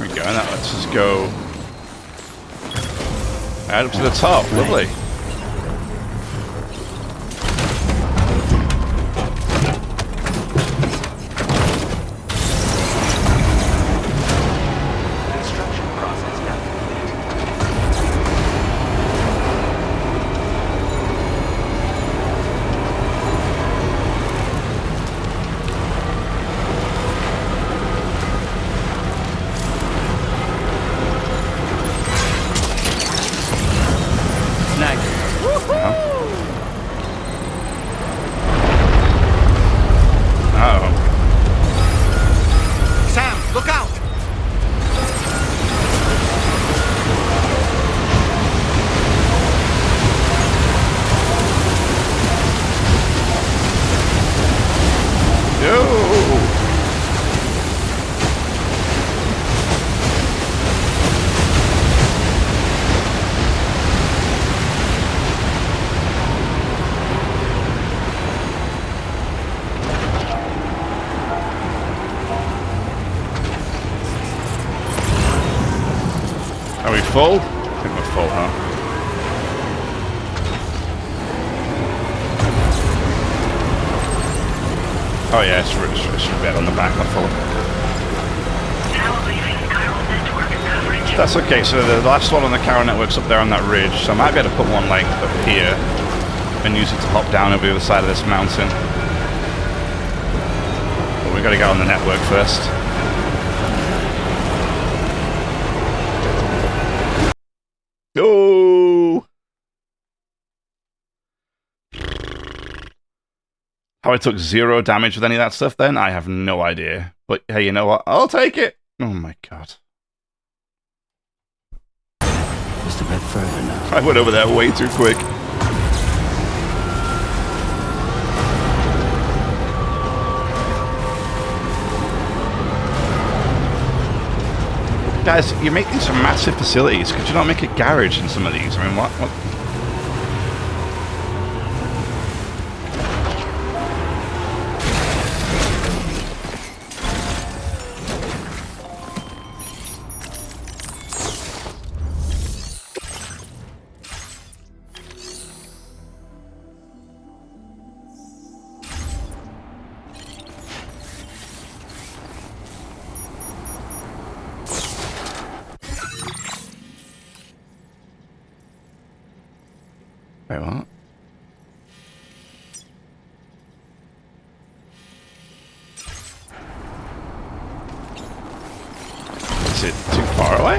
we go. Now let's just go out up to the top. Lovely. Full? I think we're full, huh? Oh yeah, it's a bit on the back, not full. That's okay, so the last one on the Chiral network's up there on that ridge, so I might be able to put one like up here and use it to hop down over the other side of this mountain. But we've got to get on the network first. Oh! How I took 0 damage with any of that stuff then? I have no idea. But hey, you know what? I'll take it! Oh my god. Just a bit further now. I went over there way too quick. Guys, you make these massive facilities. Could you not make a garage in some of these? I mean, what? Wait, what? Is it too far away?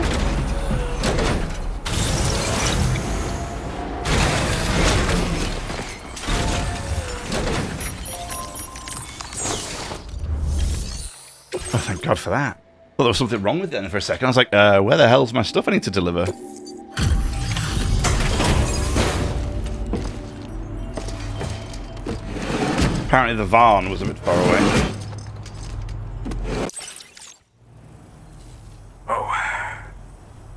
Oh, thank God for that. Thought there was something wrong with it then for a second. I was like, where the hell's my stuff I need to deliver? Apparently the Varn was a bit far away. Oh.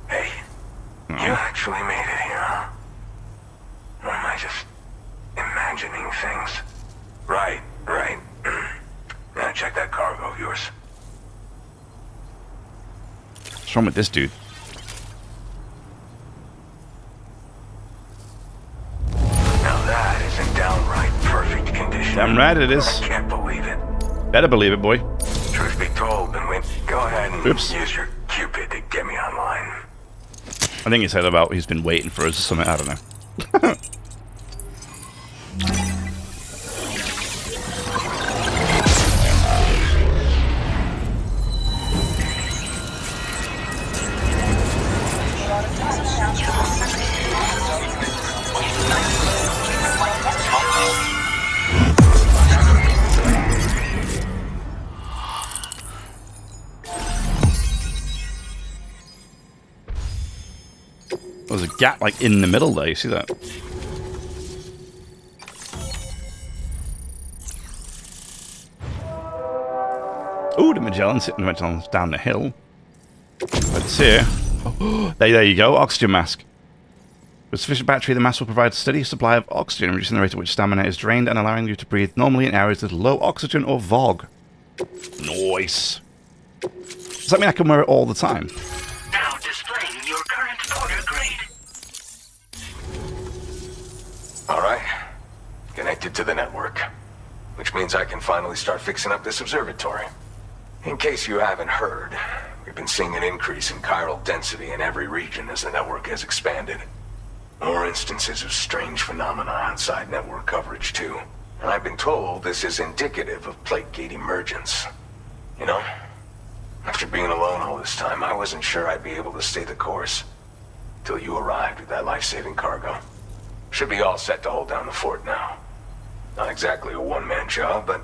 Hey. You actually made it here, huh? Or am I just imagining things? Right. Now check that cargo of yours. What's wrong with this dude? Damn right it is. I can't believe it. Better believe it, boy. Truth be told, then go ahead and Oops. use your Cupid to get me online. I think he said about he's been waiting for us or something. I don't know. There's a gap like in the middle there, you see that? Ooh, the Magellan's down the hill. Let's see. Oh, there you go, oxygen mask. With sufficient battery, the mask will provide a steady supply of oxygen, reducing the rate at which stamina is drained and allowing you to breathe normally in areas with low oxygen or VOG. Nice. Does that mean I can wear it all the time? Now displaying your current porter grade. Alright. Connected to the network. Which means I can finally start fixing up this observatory. In case you haven't heard, we've been seeing an increase in chiral density in every region as the network has expanded. More instances of strange phenomena outside network coverage too. And I've been told this is indicative of plate gate emergence. You know, after being alone all this time, I wasn't sure I'd be able to stay the course. Till you arrived with that life-saving cargo. Should be all set to hold down the fort now. Not exactly a one-man job, but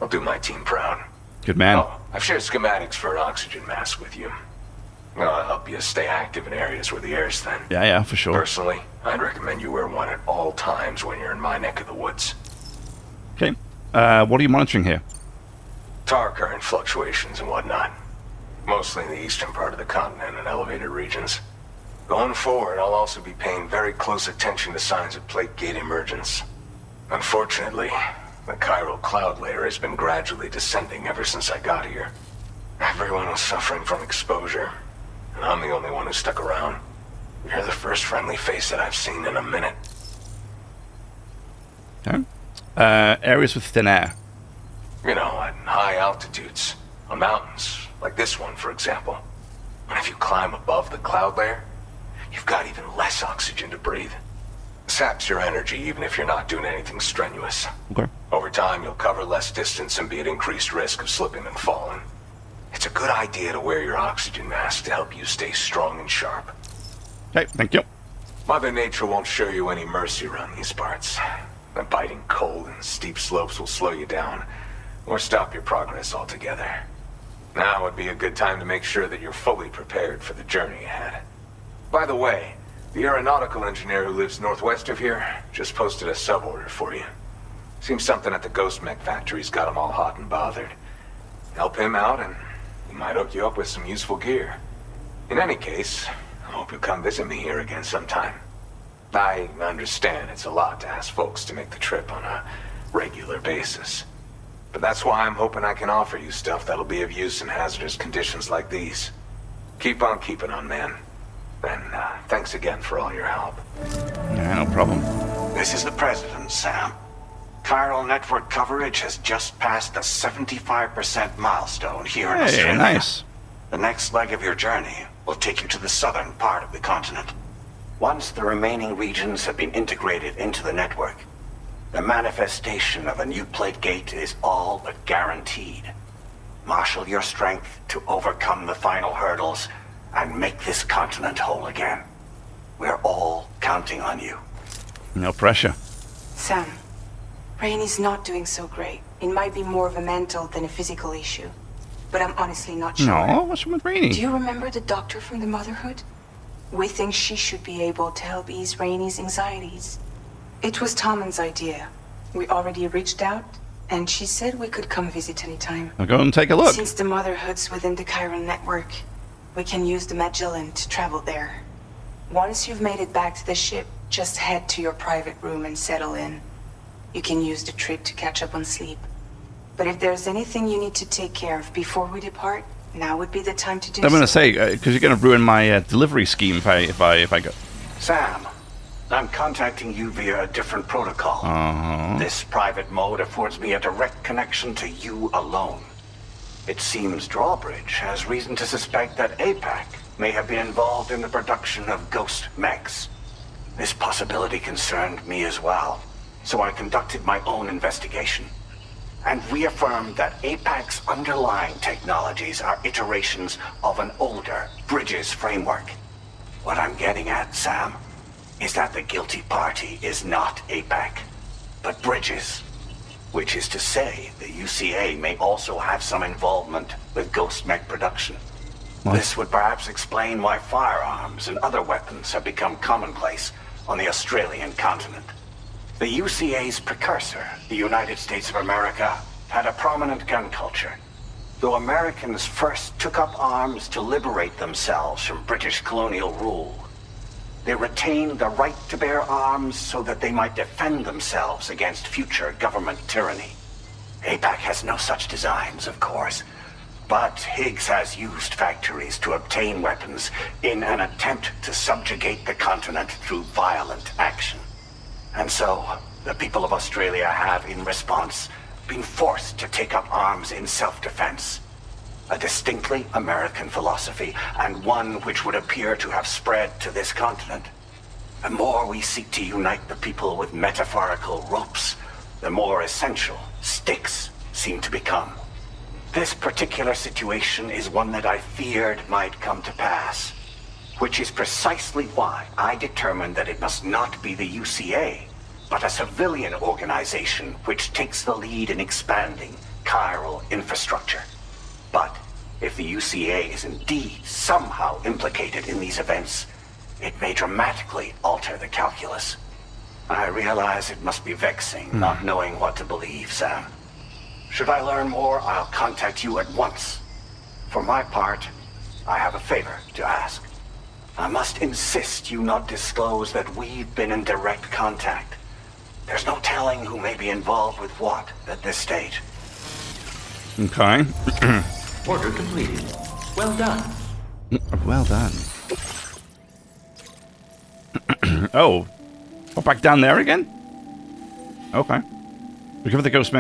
I'll do my team proud. Good man. Oh, I've shared schematics for an oxygen mask with you. Well, I'll help you stay active in areas where the air's thin. Yeah, for sure. Personally, I'd recommend you wear one at all times when you're in my neck of the woods. Okay. What are you monitoring here? Tar current fluctuations and whatnot. Mostly in the eastern part of the continent and elevated regions. Going forward, I'll also be paying very close attention to signs of plate gate emergence. Unfortunately, the chiral cloud layer has been gradually descending ever since I got here. Everyone was suffering from exposure, and I'm the only one who stuck around. You're the first friendly face that I've seen in a minute. Okay. Areas with thin air. You know, at high altitudes, on mountains, like this one, for example. And if you climb above the cloud layer, you've got even less oxygen to breathe. Saps your energy even if you're not doing anything strenuous. Okay. Over time, you'll cover less distance and be at increased risk of slipping and falling. It's a good idea to wear your oxygen mask to help you stay strong and sharp. Okay, thank you. Mother Nature won't show you any mercy around these parts. The biting cold and steep slopes will slow you down, or stop your progress altogether. Now would be a good time to make sure that you're fully prepared for the journey ahead. By the way, the aeronautical engineer who lives northwest of here just posted a sub-order for you. Seems something at the Ghost Mech factory's got him all hot and bothered. Help him out and he might hook you up with some useful gear. In any case, I hope you'll come visit me here again sometime. I understand it's a lot to ask folks to make the trip on a regular basis. But that's why I'm hoping I can offer you stuff that'll be of use in hazardous conditions like these. Keep on keeping on, man. And thanks again for all your help. Yeah, no problem. This is the President, Sam. Chiral network coverage has just passed the 75% milestone here in Australia. Hey, nice. The next leg of your journey will take you to the southern part of the continent. Once the remaining regions have been integrated into the network, the manifestation of a new plate gate is all but guaranteed. Marshal your strength to overcome the final hurdles and make this continent whole again. We're all counting on you. No pressure. Sam, Rainy's not doing so great. It might be more of a mental than a physical issue. But I'm honestly not sure. No, what's wrong with Rainy? Do you remember the doctor from the Motherhood? We think she should be able to help ease Rainy's anxieties. It was Tommen's idea. We already reached out, and she said we could come visit anytime. I'll go and take a look. Since the Motherhood's within the Chiron network, we can use the Magellan to travel there. Once you've made it back to the ship, just head to your private room and settle in. You can use the trip to catch up on sleep. But if there's anything you need to take care of before we depart, now would be the time to do so. I'm going to say, because you're going to ruin my delivery scheme if I go. Sam, I'm contacting you via a different protocol. This private mode affords me a direct connection to you alone. It seems Drawbridge has reason to suspect that APAC may have been involved in the production of ghost mechs. This possibility concerned me as well, so I conducted my own investigation and reaffirmed that APAC's underlying technologies are iterations of an older Bridges framework. What I'm getting at, Sam, is that the guilty party is not APAC, but Bridges. Which is to say, the UCA may also have some involvement with ghost mech production. What? This would perhaps explain why firearms and other weapons have become commonplace on the Australian continent. The UCA's precursor, the United States of America, had a prominent gun culture. Though Americans first took up arms to liberate themselves from British colonial rule, they retained the right to bear arms so that they might defend themselves against future government tyranny. APAC has no such designs, of course. But Higgs has used factories to obtain weapons in an attempt to subjugate the continent through violent action. And so, the people of Australia have, in response, been forced to take up arms in self-defense. A distinctly American philosophy, and one which would appear to have spread to this continent. The more we seek to unite the people with metaphorical ropes, the more essential sticks seem to become. This particular situation is one that I feared might come to pass, which is precisely why I determined that it must not be the UCA, but a civilian organization which takes the lead in expanding chiral infrastructure. But if the UCA is indeed somehow implicated in these events, it may dramatically alter the calculus. I realize it must be vexing not knowing what to believe, Sam. Should I learn more, I'll contact you at once. For my part, I have a favor to ask. I must insist you not disclose that we've been in direct contact. There's no telling who may be involved with what at this stage. Okay. Order completed. Well done. Well done. Oh. Oh, back down there again? Okay. Recover the Ghost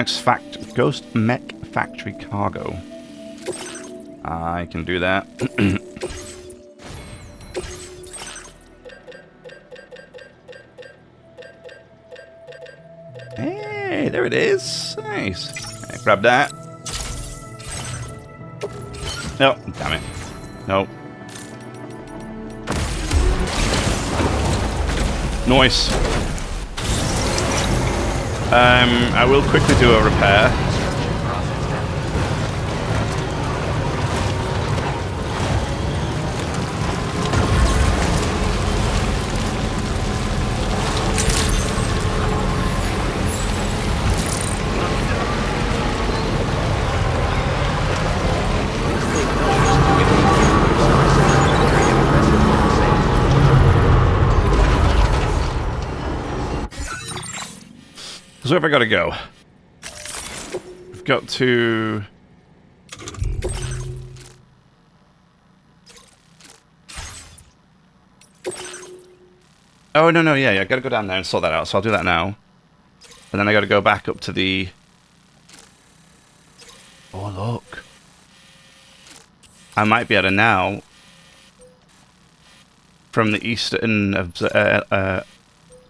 Mech Factory cargo. I can do that. Hey, there it is. Nice. Okay, grab that. Oh, damn it. No. Nice. I will quickly do a repair. So where have I got to go? We've got to... Oh, no, yeah, I got to go down there and sort that out, so I'll do that now. And then I got to go back up to the... Oh, look. I might be able to now... From the eastern...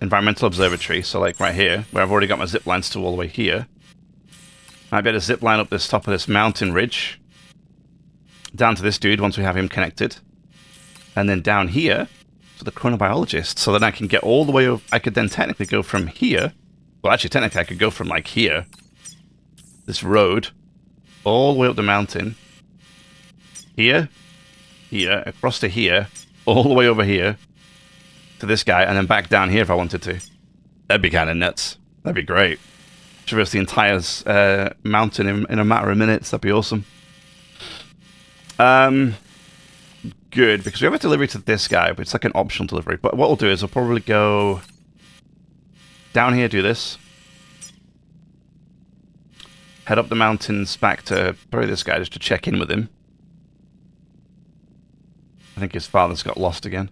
Environmental Observatory, so like right here, where I've already got my zip lines to all the way here. I'd be able to zip line up this top of this mountain ridge, down to this dude once we have him connected, and then down here to the chronobiologist, so that I can get all the way over. I could then technically go from here, well actually technically I could go from like here, this road, all the way up the mountain, here, across to here, all the way over here, to this guy, and then back down here if I wanted to. That'd be kind of nuts. That'd be great. Traverse the entire mountain in a matter of minutes. That'd be awesome. Good, because we have a delivery to this guy, but it's like an optional delivery. But what we'll do is I'll probably go down here, do this. Head up the mountains back to probably this guy just to check in with him. I think his father's got lost again.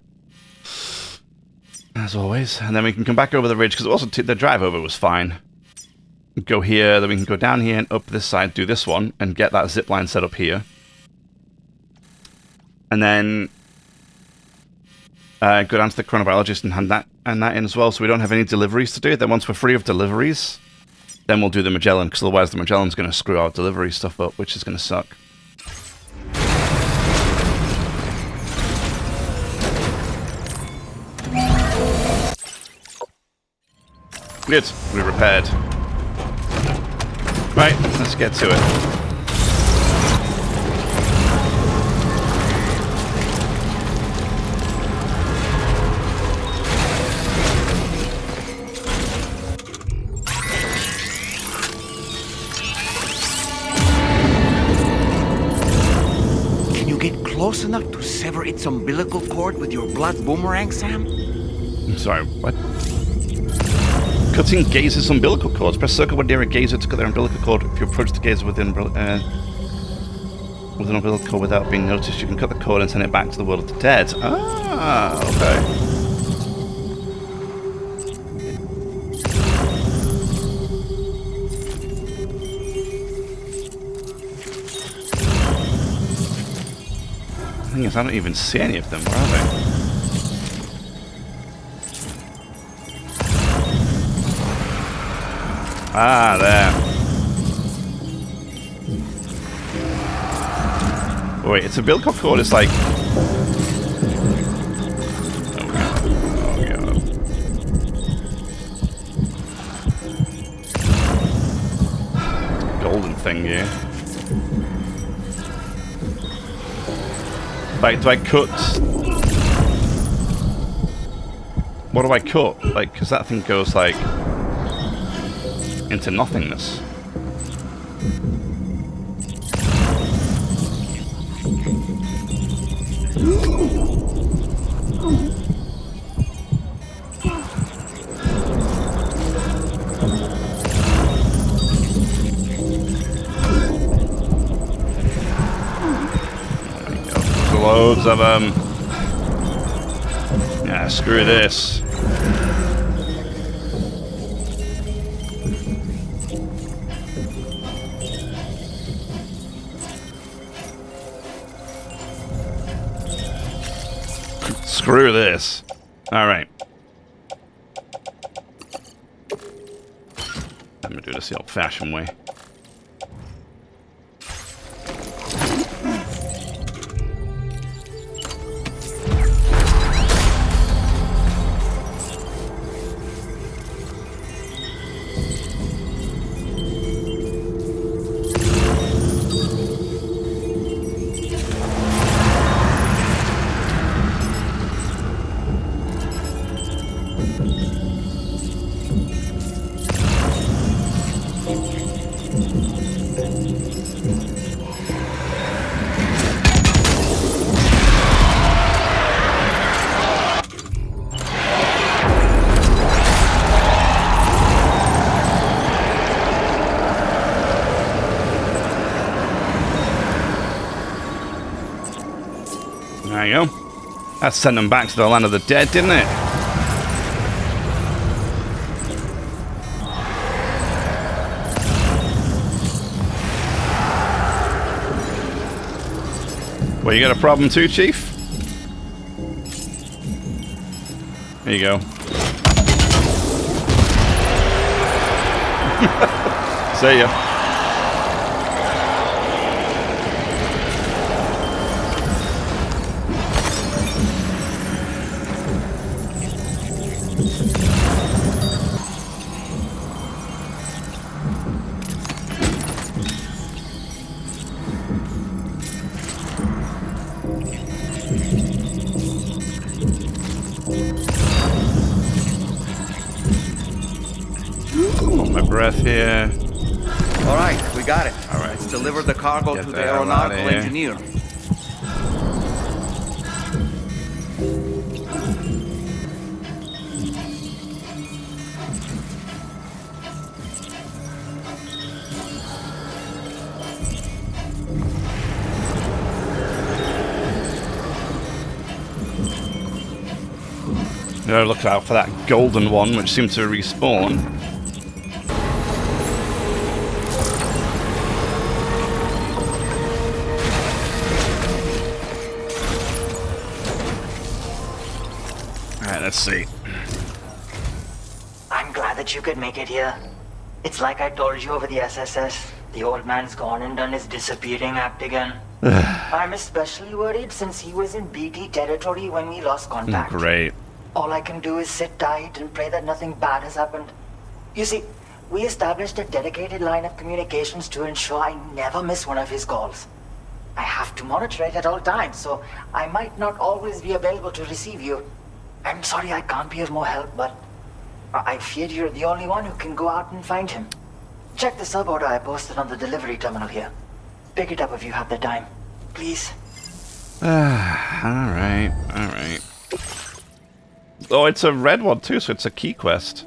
As always. And then we can come back over the ridge, because also the drive over was fine. Go here, then we can go down here and up this side, do this one, and get that zip line set up here. And then go down to the chronobiologist and hand that in as well, so we don't have any deliveries to do. Then once we're free of deliveries, then we'll do the Magellan, because otherwise the Magellan's going to screw our delivery stuff up, which is going to suck. Good, we repaired. Right, let's get to it. Can you get close enough to sever its umbilical cord with your blood boomerang, Sam? I'm sorry, what? Cutting gazers' umbilical cords. Press circle when near a gazer to cut their umbilical cord if you approach the gazer within With an umbilical cord without being noticed, you can cut the cord and send it back to the world of the dead. Ah, okay. The thing is, I don't even see any of them. Where are they? Ah, there. Wait, it's a umbilical cord. It's like... Oh god. Oh god. Golden thing here. Like, do I cut? What do I cut? Like, because that thing goes, like, into nothingness. Loads of them. Yeah, screw this. Screw this. All right. I'm gonna do this the old-fashioned way. There you go. That sent them back to the land of the dead, didn't it? Well, you got a problem too, Chief? There you go. See ya. Hold my breath here. All right, we got it. All right. Let's deliver the cargo Get to the the hell outta aeronautical here. engineer. Gotta look out for that golden one, which seemed to respawn. Alright, let's see. I'm glad that you could make it here. It's like I told you over the SSS. The old man's gone and done his disappearing act again. I'm especially worried since he was in BT territory when we lost contact. Great. All I can do is sit tight and pray that nothing bad has happened. You see, we established a dedicated line of communications to ensure I never miss one of his calls. I have to monitor it at all times, so I might not always be available to receive you. I'm sorry I can't be of more help, but I fear you're the only one who can go out and find him. Check the sub order I posted on the delivery terminal here. Pick it up if you have the time. Please. Alright, alright. Oh, it's a red one too, so it's a key quest.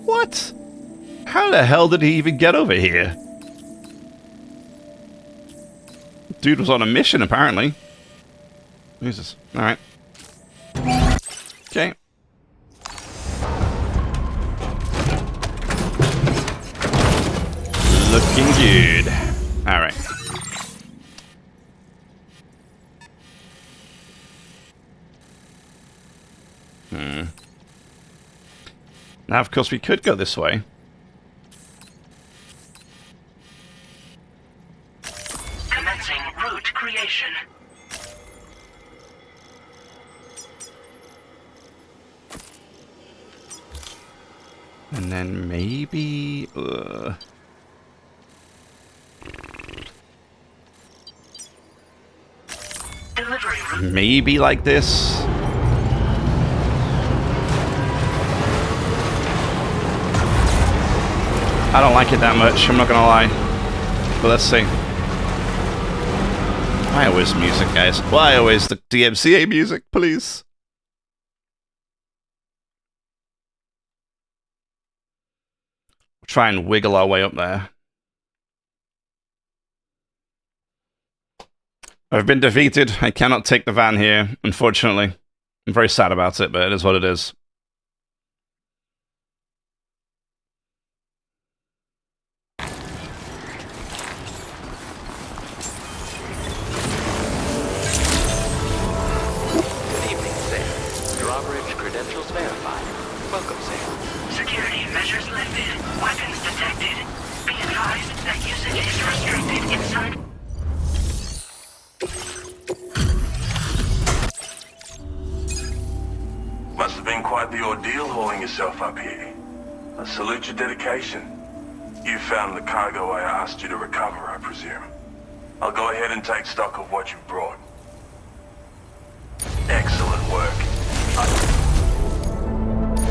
What? How the hell did he even get over here? Dude was on a mission, apparently. Jesus. Alright. Okay. Looking good. Alright. Now, of course, we could go this way. Commencing route creation. And then maybe... Delivery route. maybe like this? I don't like it that much, I'm not gonna lie. But let's see. Why always music, guys? Why always the DMCA music, please? Try and wiggle our way up there. I've been defeated. I cannot take the van here, unfortunately. I'm very sad about it, but it is what it is. Good evening, Sam. Drawbridge credentials verified. Welcome, Sam. Security measures lifted. Weapons detected. Be advised that usage is restricted inside. Must have been quite the ordeal hauling yourself up here. I salute your dedication. You found the cargo I asked you to recover, I presume. I'll go ahead and take stock of what you brought. Excellent work.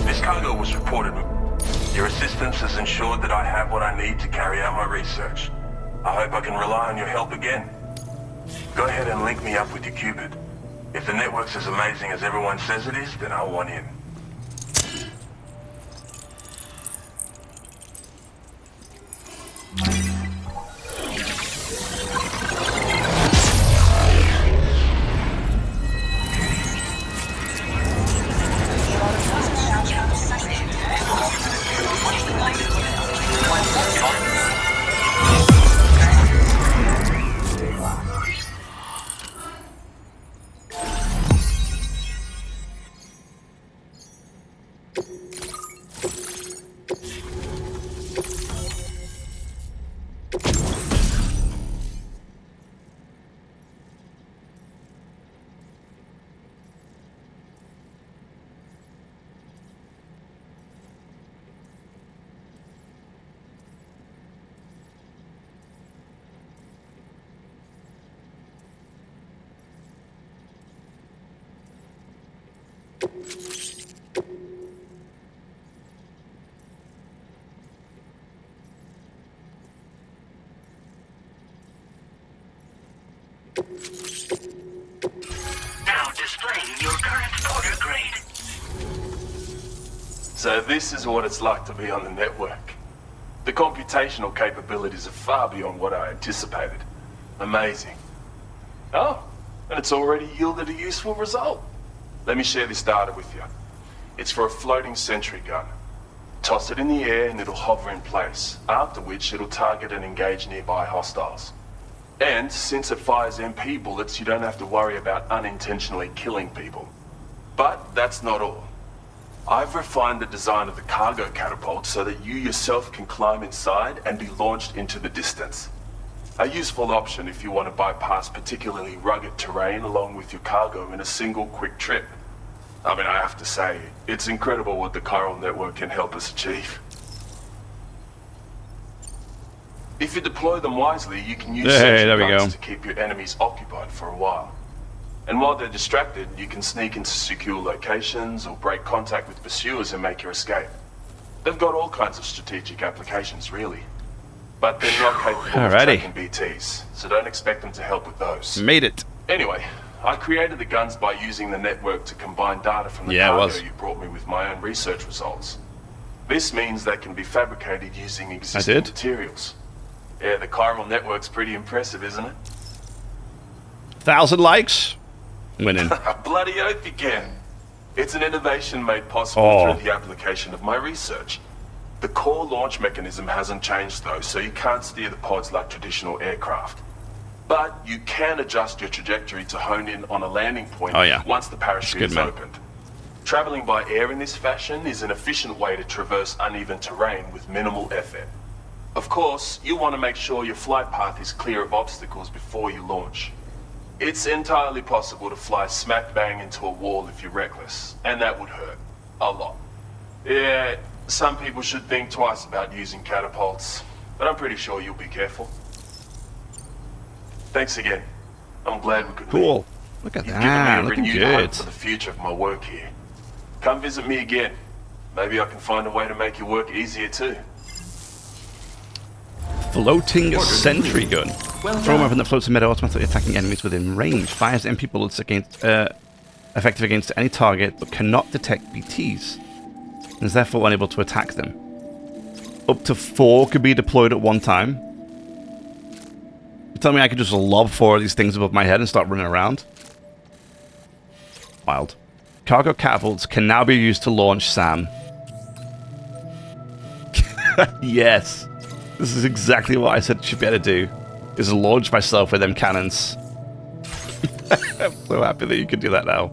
This cargo was reported. Your assistance has ensured that I have what I need to carry out my research. I hope I can rely on your help again. Go ahead and link me up with your Cupid. If the network's as amazing as everyone says it is, then I want in. Now displaying your current porter grade. So this is what it's like to be on the network. The computational capabilities are far beyond what I anticipated. Amazing. Oh, and it's already yielded a useful result. Let me share this data with you. It's for a floating sentry gun. Toss it in the air and it'll hover in place, after which it'll target and engage nearby hostiles. And since it fires MP bullets, you don't have to worry about unintentionally killing people. But that's not all. I've refined the design of the cargo catapult so that you yourself can climb inside and be launched into the distance. A useful option if you want to bypass particularly rugged terrain along with your cargo in a single quick trip. I mean, I have to say, it's incredible what the chiral network can help us achieve. If you deploy them wisely, you can use there we go. to keep your enemies occupied for a while. And while they're distracted, you can sneak into secure locations or break contact with pursuers and make your escape. They've got all kinds of strategic applications, really. But they're not capable of tracking BTs, so don't expect them to help with those. Made it. Anyway, I created the guns by using the network to combine data from the cargo you brought me with my own research results. This means they can be fabricated using existing materials. Yeah, the chiral network's pretty impressive, isn't it? 1,000 likes. Winning. Bloody oath you can. It's an innovation made possible through the application of my research. The core launch mechanism hasn't changed though, so you can't steer the pods like traditional aircraft. But you can adjust your trajectory to hone in on a landing point once the parachute is opened. Traveling by air in this fashion is an efficient way to traverse uneven terrain with minimal effort. Of course, you want to make sure your flight path is clear of obstacles before you launch. It's entirely possible to fly smack bang into a wall if you're reckless, and that would hurt. A lot. Yeah, some people should think twice about using catapults, but I'm pretty sure you'll be careful. Thanks again. I'm glad we could Cool. Look at that. You've given me a Looking renewed hope good. for the future of my work here. Come visit me again. Maybe I can find a way to make your work easier too. Floating sentry gun. Throw a weapon that floats in mid-air, automatically attacking enemies within range. Fires MP bullets against, effective against any target, but cannot detect BTs, and is therefore unable to attack them. Up to 4 could be deployed at one time. You tell me I could just lob 4 of these things above my head and start running around? Wild. Cargo catapults can now be used to launch Sam. Yes. This is exactly what I said I should be able to do, is launch myself with them cannons. I'm so happy that you can do that now.